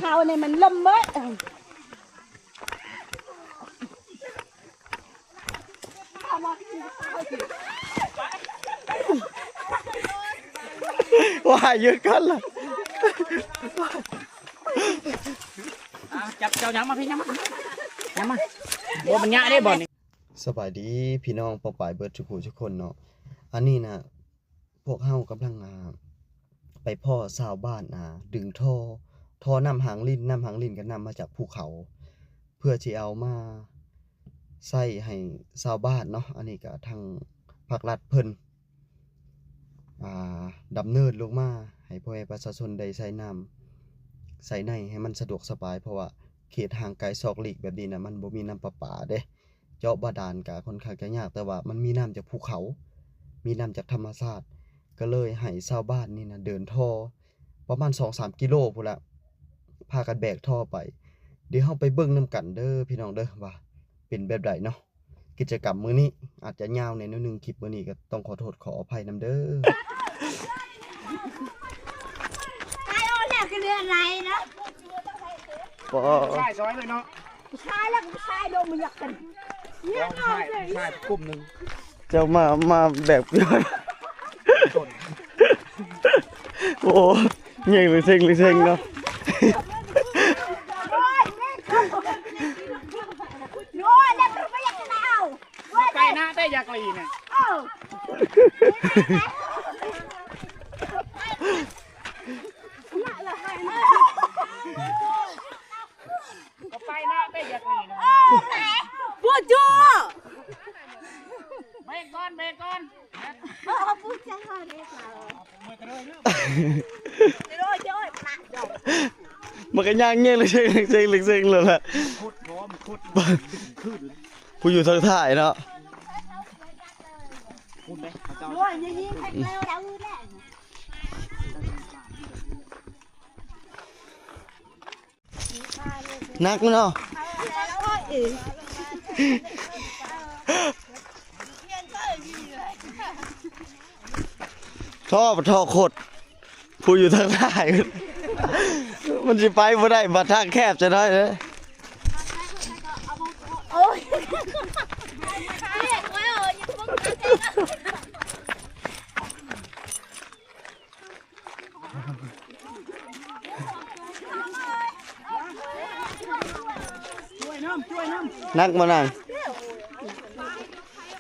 ข้าวเนี่ยมันล่มเมื่อว่าเยอะกันล่ะจับเจ้ายังมาพี่ยังมาโอ้มันยะได้บ่นี่สบายดีพี่น้องปอปายเบิร์ดทุกคนเนาะอันนี้นะพวกเฮากำลังไปพ่อชาวบ้านดึงท่อนำหางลิ้นก็นำมาจากภูเขา เพื่อที่เอามาใส่ให้ชาวบ้านเนาะอันนี้ก็ทางภาครัฐเพิ่นดำเนินลงมาให้พ่อแม่ประชาชนได้ใช้น้ำใส่ในให้มันสะดวกสบายเพราะว่าเขตห่างไกลซอกหลีกแบบนี้นะมันบ่มีน้ำประปาเด้เจาะบาดาลก็ค่อนข้างจะยากแต่ว่ามันมีน้ำจากภูเขามีน้ำจากธรรมชาติก็เลยให้ชาวบ้านนี่นะเดินท่อประมาณ 2-3 กิโลพุ่นละพากันแบกท่อไปเดี๋ยวเฮาไปเบิ่งนำกันเด้อพี่น้องเด้อว่าเป็นแบบใดเนาะกิจกรรมมื้อนี้อาจจะยาวในนิดนึงคลิปมื้อนี้ก็ต้องขอโทษขออภัยนำเด้อไอ้โอ้เนี่ยคือเรืออะไรนะใช่ซอยเลยเนาะชายแล้วชายโดนมันอยากกันเนี่ยเนาะใช่กลุ่มนึงเจ้ามาแบบย่อยโอ้เงี้ยเลยเซ็งเนาะไปหน้าได้ยากลีเนี่ยไปหน้าได้ยากลีเนี่ยพูดจู่เบรกก่อนพูดจ้าเลยค่ะมันก็ย่างเงี้ยเลยเซ็งเลยแหละผู้อยู่ทางถ่ายเนาะนักเนาะท่อโคตรผู้อยู่ทางถ่ายมันจะไปบ่ได้มาทางแคบจะได้เลยโอ้ยเรียกไว้เออยังมึงช่วยน้ำนักมานั่ง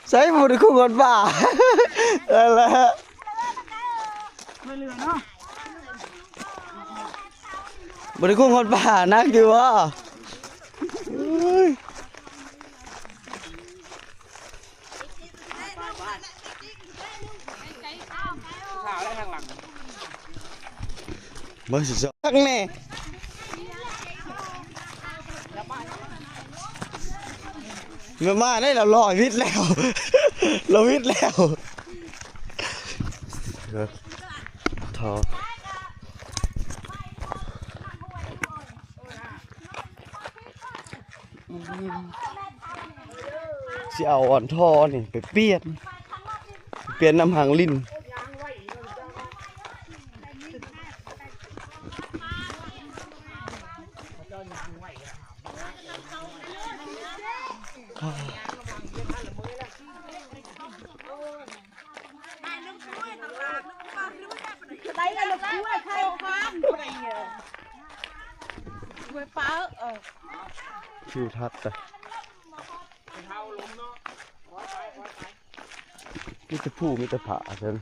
ใส่หมดคู่กันบ้าอะไรไม่เรือเนาะบริคุ้งคนป่านักอยู่วะเมื่อสิสักแน่เมื่อมาได้เราลอยวิทย์แล้วเราวิทย์แล้วทอสิเอาอ่อนท่อนี่ไปเปลี่ยนน้ำหางลิ้นได้เลยลูกช่วยใครฟังช่วยป้าชิวทัดแต่มิตรผู้มิตรผาเช่น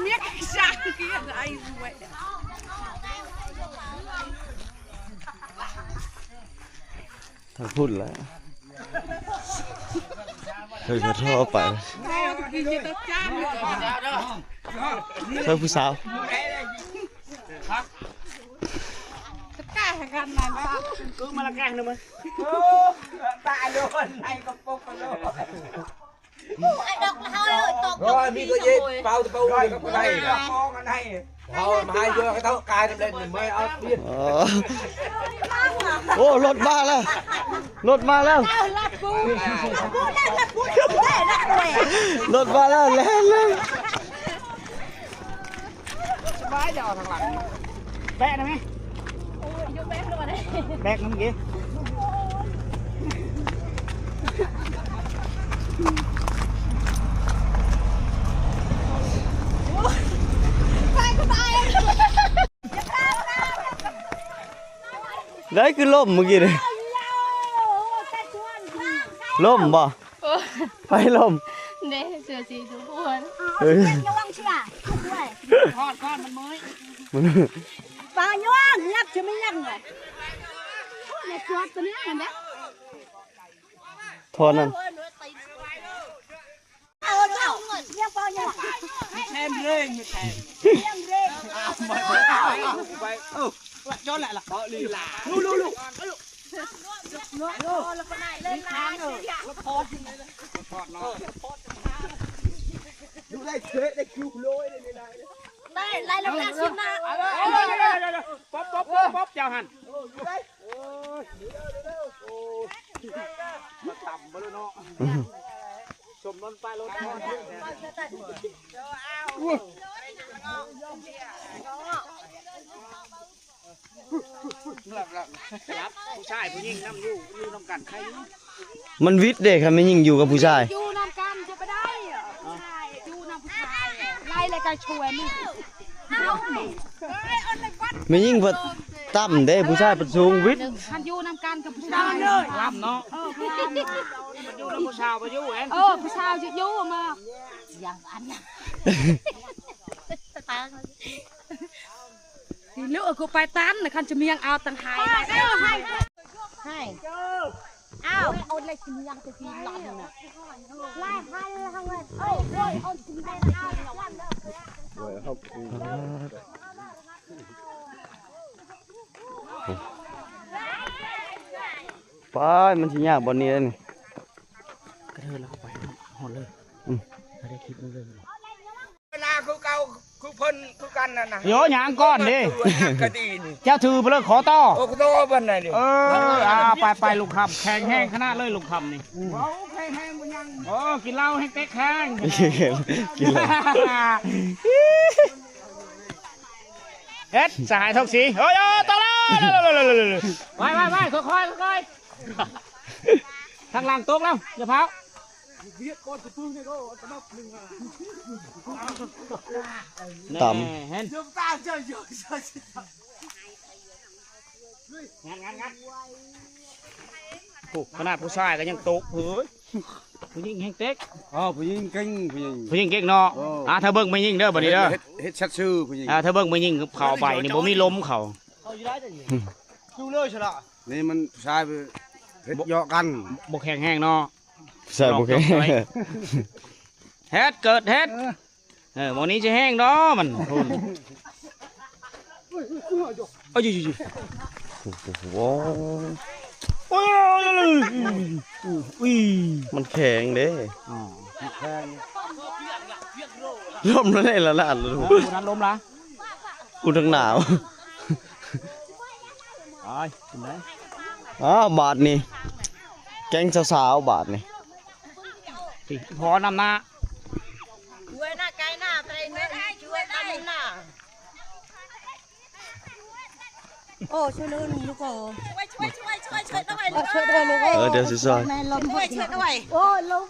เนี่ยช่างกี่อะไรรวยทางพุ่นแล้วเธอจะท่อไปเธอผู้สาวจะกล้ากันนานป่ะกูมาละแกงเลยมั้ยตายโดนไอ้กระปุกกันโล rồi mi có gì bao từ bao cái này con anh hay thôi mà hai vừa cái tao cài lên thì mới ao biết โอ้รถมาแล้วรถมาแล้วรถมาแล้วแล้ว สบายจะเอาทางหลังแบกได้ไหมแบกน้ำกี้ได้คือล่มเมื่อกี้เลยล่มบ่ไฟล่ม เนี่ยเสือสีทุกคน เฮ้ย ระวังชิบะด้วย ทอดมันมื้อย ปลาย่างยักษ์จะไม่ยักษ์เลยเนี่ยตัวตัวนี้เห็นไหม ทอนั่น เอาเลี้ยงปลาย่าง แทนเร่งไม่แทน เลี้ยงเร่ง ไปจนแหละล่ะลีลาลู แล้วก็ไหนเล่นน้ำเลย ทอดเนาะ ดูได้เจ๊ได้คิวโรยเลยนะ ได้ไล่แล้วนะชิมนะ ป๊อปเจ้าหันมาต่ำไปเลยเนาะชมนนไปรถครับผู้ชายผู้หญิงน้ำอยู่น้ำกันใคร มันวิทย์เด็กครับไม่ยิ่งอยู่กับผู้ชาย อยู่นำกันจะไปได้อยู่นำผู้ชายไล่เลยกันช่วยนี่เอา ไม่ยิ่งเพิ่นต่ำเด้ผู้ชายเพิ่นสูงวิทย์ คันอยู่นำกันกับผู้ชาย ลำเนาะ พยายาม อยู่น้ำผู้ชายไปอยู่เอง ผู้ชายจะอยู่มาอย่างอันนะทีเลือกกูไปตันนะคันจะมียังเอาตังหายให้อ้าวเอาอะไรกินยังจะกินลำน่ะไล่ให้ทางเลยเอากินได้เอาวันเด้อ ไปมันสิยากบ่นี้นี่ กระเทยแล้วไปหอดเลยไม่ได้คิดเลย เวลาคือเก่าคือเพิ่นคือกันนั่นนะ โยหยางก้อนดิ กระดีนี่ เจ้าถือไปเลยขอต่อ โอ้โตเพิ่นน่ะดิ ไปลูกคำแข็งแห้งขนาดเลยลูกคำนี่โอ้กินเหล้าให้เต๊กแข็ง กินเลย เฮ็ดสหายทกสีโอ้ยต่อเลยไปค่อยทางล่างตกแล้วอย่าเผาต่เห็นงัดขนาดผู้ชายก็ยังตกเฮ้ยผู้หญิงแห้งเต๊ก ผู้หญิงเก่งผู้หญิง ผู้หญิงเก่งเนาะถ้าเบิ่งไม่ยิงเด้อบัดนี้เด้อ เฮ็ดชัดชื่อผู้หญิง ถ้าเบิ่งไม่ยิงเข่าไปนี่บ่มีล้มเข่า นี่มันชายไปเฮ็ดเหยาะกัน บ่แข็งแห้งเนาะ ใช่บ่แค่ เฮ็ดเกิดเฮ็ดวันนี้จะแห้งเนาะมันคุณโอ้ย โอ้ โอ้ย มันแข็งเด้ แพง ล่มแล้วได้ละลานแล้ว คุณนั้นล้มละ กูทั้งหนาว อ้ายคุณไหน บาทนี่แก๊งสาวๆบาทนี่ พอนำหน้า ช่วยหน้าไกลหน้าไปไม่ได้ช่วยได้หน้าโอ้ช่วยเลยลูกโอ้ช่วยด้วยลูกช่วยด้วยลูก เดี๋ยวสิซอย แม่ลมด้วยช่วยด้วยโอ้ลูก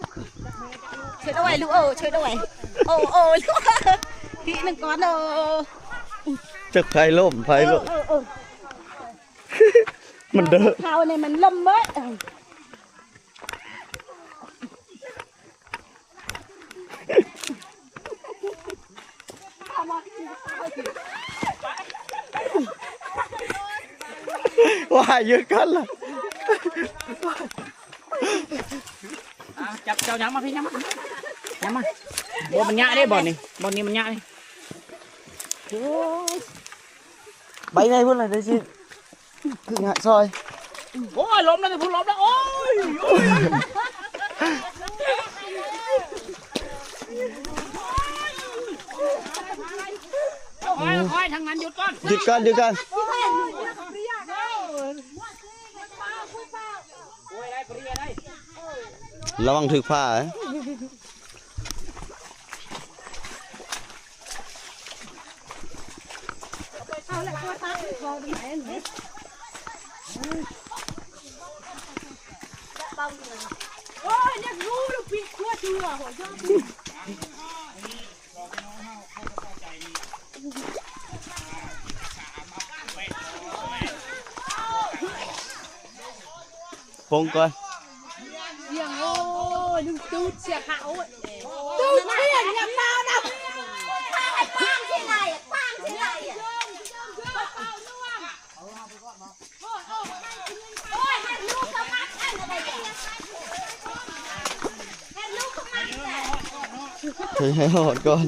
ช่วยด้วยลูกโอ้ช่วยด้วยโอ้ลูกพี่หนึ่งก้อนโอ้ จักไผล่มมันเด้อ เขาเนี่ยมันลมเว้ย ว่าเยอะกันล่ะ จับเจ้ายังมาพี่ยังมาบ่มันยะได้บ่นี่บ่นี้มันยะนี่ ไปไงพุ่นล่ะได้สิคือหะซอย โอ้ยล้มแล้วพูดล้มแล้วโอ้ย ทางนั้นหยุดก่อน หยุดก่อนหยุดก่อน โอ้ยได้ปรีได้ ระวังถึกผ้าโอ้ยเนี่ยรู้ลูกพี่ชั่วชัวหัวยอด พงก่อน เสียงโอ้ยนึงตูดเสียขาวตูดเสียงยังมาดับปังที่ไหนปังที่ไหนโอ้ยให้ลูกเขามัดอะไรเนี่ยให้ลูกเขามัดเลย ให้หอดก่อน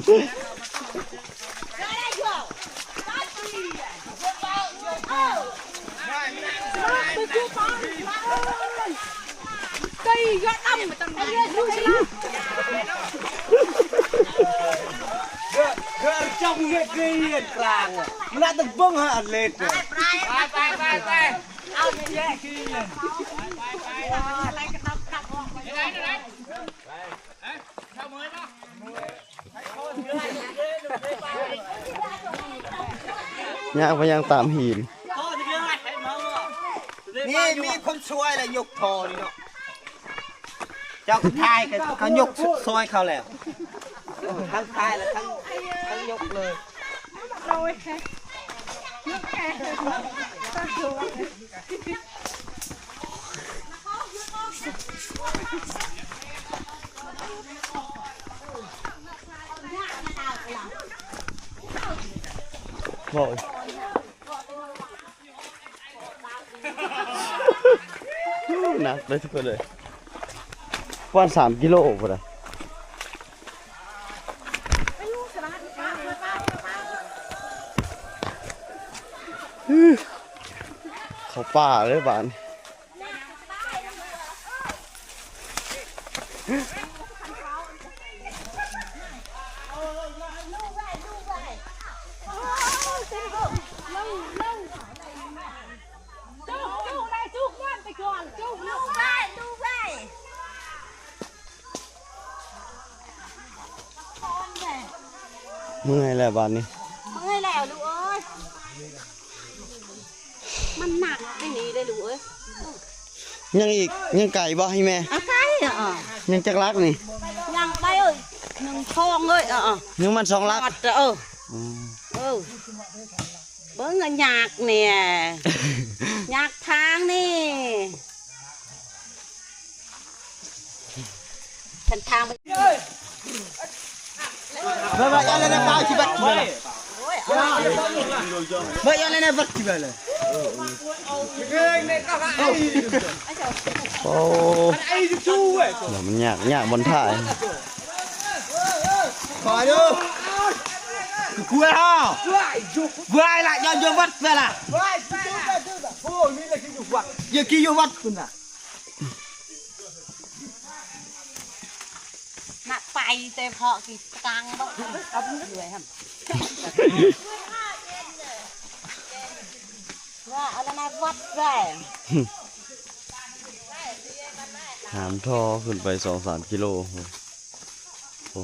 cây gõ âm mà tầm này luôn chứ trong nghệ kia làng nó đã từng vâng hả lên rồiไปเอาเยอะๆเข้ามือเนาะ ย่างไปย่างตามหิน นี่มีคนช่วยเลยยกทอนี่เนาะเจ้าทายเขายกซอยเขาแล้วทั้งทายและทั้งยกเลย บอกหนักเลยทุกคนเลยวัน3 กิโลป่ะนะเขาป่าเลยบ้านเมื่อยแล้วบ้านนี้ เมื่อยแล้วลูกเอ้ยมันหนักไม่หนีเลยลูกเอ้ย ยังอีกยังไก่บ่ให้แม่ อะไก่ยังจักรักนี่ ยังไปเอ้ยยังทองเลยยังมัน2 ลัก หมดเบิ้งเงินยากเนี่ยยากทางนี่ฉันทางไป Vậy anh lên cao chỉ bắt chỉ vậy. Vậy anh lên bắt chỉ vậy này. โอ้เดี๋ยวมันยากบนท่าย Khỏi đi. Cua ha. Vừa ai lại cho vô bắt về là. Giờ kia vô bắtคุณน่ะ นักไปแต่พอกี่ตังบ้างเอาไปเลยครับว่าอะไรนะวัดแรง หามท่อขึ้นไป2-3 กิโลโอ้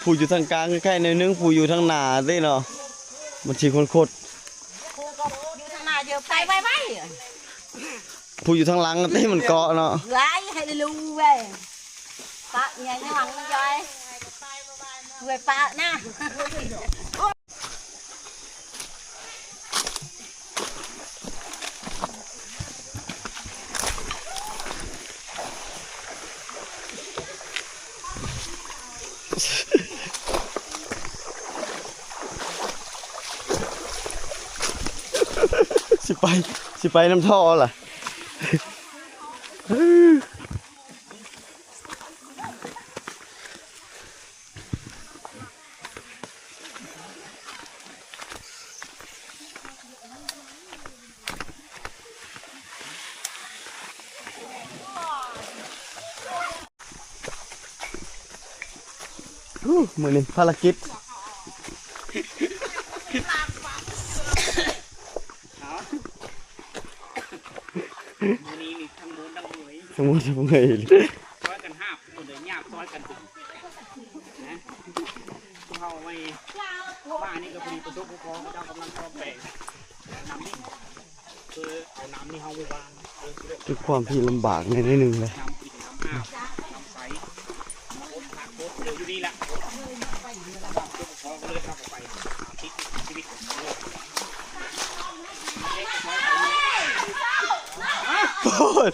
ผู้อยู่ทางกลางใกล้ๆในนึงผู้อยู่ทางหน้าได้เนาะมันสิคนโคตร อยู่ทางนาเยอะไปไป ผู้อยู่ทางหลังได้มันเกาะเนาะ ไล่ให้ลูเว้ยปะเนี่ยยังหวังไม่ย่อยเว้ยปะนะ สิไปน้ำท่อล่ะ มื้อนี้ภารกิจ มื้อนี้นี่ทั้งโดนทั้งหวย สมมุติบ่เงย ซอยกัน5คนเลยหยาบซอยกันถึงนะเฮาไว้บ้านนี่ก็พอดีประตูผู้ปกครองเจ้ากำลังซ่อมแปลงน้ำนี่คือเอาน้ำนี่เฮาไปวาง ด้วยความที่ลำบากในนิดนึงเลย น้ำกินน้ำอาบน้ำใสน้ำอบผักโคตรเดี๋ยวอยู่นี่แหละผู้ปกครองก็เลยเข้าไปคิดชีวิตของลูก โอ้ย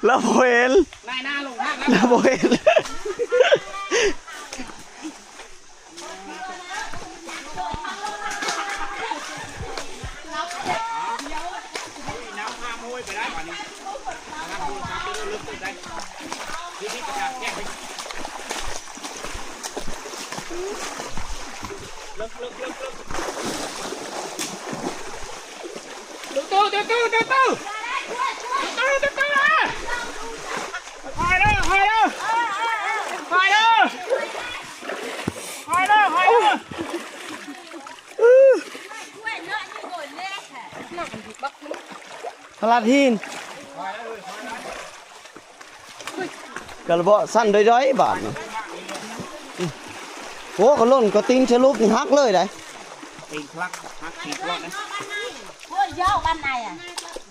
แล้วบ่เห็น นายหน้าลงมาก แล้วบ่เห็น น้ำข้ามห้วยไปได้ป่ะนี่น้ำดูน้ำลึกๆได้ที่นี่กระจายแยกไปลึกตู้คอยเด้อพลาดหินกระบอกสั้นด้อยๆบาทนี่โอ้ก็ล่นก็ตีนชะลุกนี่หักเลยได้ ตีคลักฮักตีคลักนะ พูดย่อบ้านไหนอ่ะ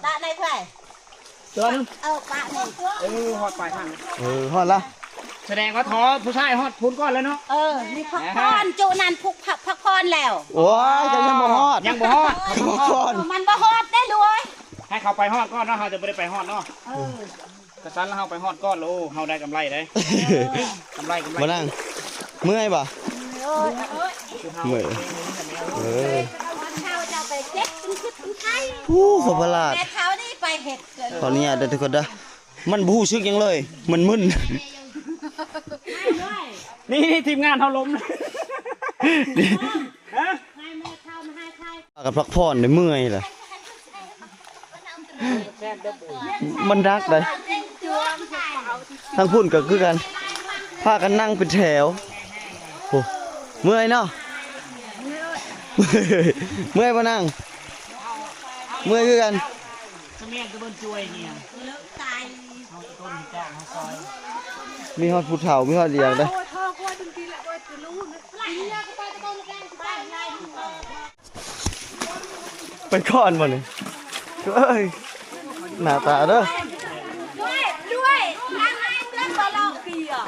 บ้านไหนใคร เจอนึง บ้านนี่ ฮอดปลายทาง ฮอดละ แสดงว่าท้อผู้ชายฮอดพูนก้อนแล้วเนาะ นี่พักพรจุนันพักพรแล้ว โอ้ยจะยังบ่ฮอด ยังบ่ฮอด บ่ฮอด มันบ่ฮอดได้เลย ให้เขาไปฮอดก้อนเนาะเขาจะไม่ได้ไปฮอดเนาะกระสันแล้วเขาไปฮอดก้อนโอ้เขาได้กำไรได้กำไร บ่นั่งเมื่อยบ่เมื่อยเออ เขาจะไปเจ็บขึ้นไทย ขอพลาด แต่เขานี่ไปเห็ดเกิน ขออนุญาตเด้อทุกคนเด้อมันบ่ฮู้สึกหยังเลย มันมึน นี่ทีมงานเขาล้ม กับพักผ่อนได้เมื่อยแหละมันรักเลยทั้งพุ่นก็คือกันพากันนั่งเป็นแถวโอ้เมื่อยเนาะเมื่อยบ่นั่งเมื่อยคือกัน เสมียงกระเบื้องช่วยเนี่ยเขาต้นแก้วเขาซอย มีฮอดผู้เฒ่ามีฮอดเดียวเด้อไปก่อนบ่นี่เอ้ยหน้าตาเด้อ ด้วยทางไหนเพื่อนบ่ลอกเกี่ยว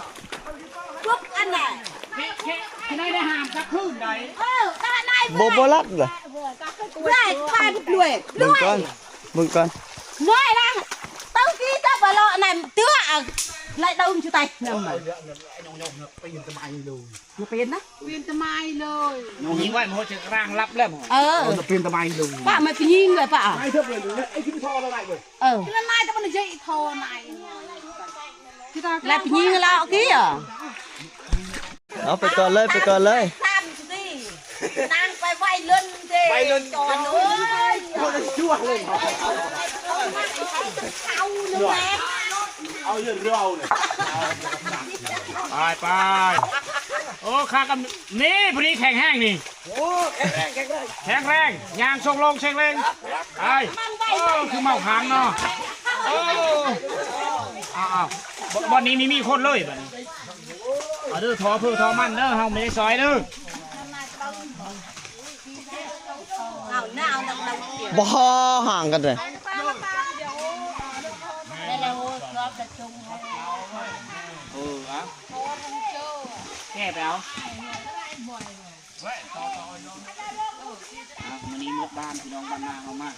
ปุ๊บอันไหน ที่ได้ห้ามสักครึ่งใด ตาไหน บ่รัดเหรอ ด้วยทานด้วย เบิ่งก่อนเบิ่งก่อน ด้วยนะต้องกี้จะบ่ลอกไหนเตื้อlại đâu chú tay nằm mà nó tiền đó tiền tầm mai rồi หนูหิงไว้มันจะร่างรับแล้วมั้ง จะเป็นทำไมลุง bà mày phải nhìn rồi bà ไม่เท่าเลยลุงไอ้ที่ท่ออะไรเลย cái này tao muốn dậy thò này lại phải nhìn là kia เอาไปก่อนเลยไปก่อนเลย tham đi đang phải vay lưng đi vay lưng tròn ơiชั่วเลย sau nữa nè เอาเรื่องเราเลย ไปโอ้ข้ากันนี่พอดีแข็งแห้งนี่ โอ้แข็งแรง แข็งแรงยางทรงลงเช็งแรงไปโอ้คือเมาหางเนาะโอ้อ้าววันนี้มีคนเลยแบบนี้เอาเด้อทอเพื่อทอมันเด้อเฮาไม่ได้ซอยเด้อ nào nào nào nào บ่ห่างกันเลย đây là hồ club tập trung อ่ะแก้ไปเอาวันนี้มุกบ้านพี่น้องบ้านนาเขามาก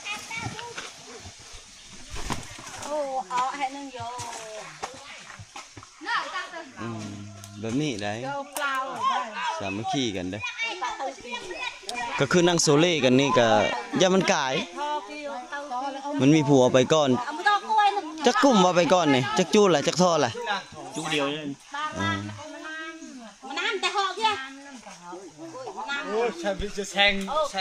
ô ó hãy nâng vô แบบนี้ได้ vô flower สามัคคีกันเด้อก็คือนั่งโซเล่กันนี่ก็อย่ามันกาย thò kêu tao มันมีผัวไปก่อน ông to coi nè จักกลุ่มว่าไปก่อนนี่จักจู้ล่ะจักท่อล่ะ จุเดียวเลย mà nam tại họ kia โอ้ฉันจะแทง